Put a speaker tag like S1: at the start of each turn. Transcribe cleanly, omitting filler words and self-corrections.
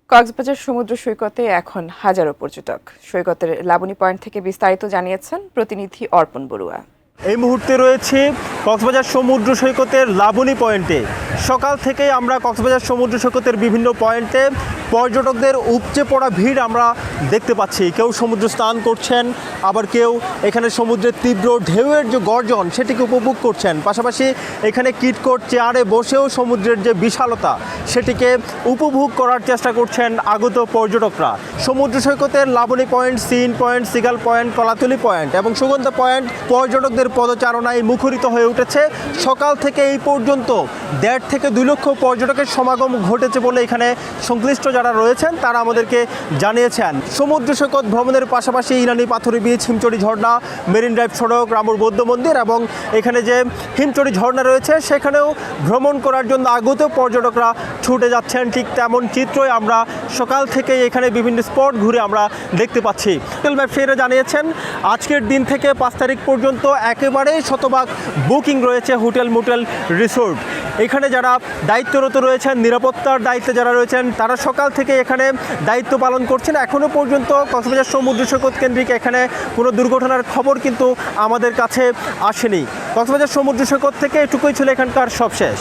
S1: কক্সবাজার সমুদ্র সৈকতে এখন হাজারো পর্যটক। সৈকতের লাবণী পয়েন্ট থেকে বিস্তারিত জানিয়েছেন প্রতিনিধি অর্পণ বড়ুয়া।
S2: এই মুহূর্তে রয়েছে কক্সবাজার সমুদ্র সৈকতের লাবণী পয়েন্টে। সকাল থেকেই আমরা কক্সবাজার সমুদ্র সৈকতের বিভিন্ন পয়েন্টে পর্যটকদের উপচে পড়া ভিড় আমরা দেখতে পাচ্ছি। কেউ সমুদ্র স্নান করছেন, আবার কেউ এখানে সমুদ্রের তীব্র ঢেউয়ের যে গর্জন সেটিকে উপভোগ করছেন। পাশাপাশি এখানে কিটকোট চেয়ারে বসেও সমুদ্রের যে বিশালতা সেটিকে উপভোগ করার চেষ্টা করছেন আগত পর্যটকরা। সমুদ্র সৈকতের লাবণী পয়েন্ট, সিন point, seagull point, Kolatoli point এবং সুগন্ধা পয়েন্ট পর্যটকদের পদচারণায় মুখরিত হয়ে উঠেছে। সকাল থেকে এই পর্যন্ত 1.5 থেকে 2 লক্ষ পর্যটকের সমাগম ঘটেছে বলে এখানে সংশ্লিষ্ট যারা রয়েছেন তারা আমাদেরকে জানিয়েছেন। সমুদ্র সৈকত ভ্রমণের পাশাপাশি ইরানি পাথুরে বিচ, হিমচড়ি ঝর্ণা, মেরিন ড্রাইভ সড়ক, রামুর বৌদ্ধ মন্দির এবং এখানে যে হিমচড়ি ঝর্ণা রয়েছে সেখানেও ভ্রমণ করার জন্য আগত পর্যটকরা ছুটে যাচ্ছেন। ঠিক তেমন চিত্রই আমরা সকাল থেকে এখানে বিভিন্ন স্পট ঘুরে আমরা দেখতে পাচ্ছি। হোটেল ব্যবসায়ীরা জানিয়েছেন আজকের দিন থেকে 5 তারিখ পর্যন্ত একেবারে শতভাগ বুকিং রয়েছে হোটেল, মোটেল, রিসোর্ট। এখানে যারা দায়িত্বরত রয়েছেন, নিরাপত্তার দায়িত্বে যারা রয়েছেন তারা সকাল থেকে এখানে দায়িত্ব পালন করছেন। এখনও পর্যন্ত কক্সবাজার সমুদ্র সৈকত কেন্দ্রিক এখানে কোনো দুর্ঘটনার খবর কিন্তু আমাদের কাছে আসেনি। কক্সবাজার সমুদ্র সৈকত থেকে এটুকুই ছিল এখানকার সবশেষ।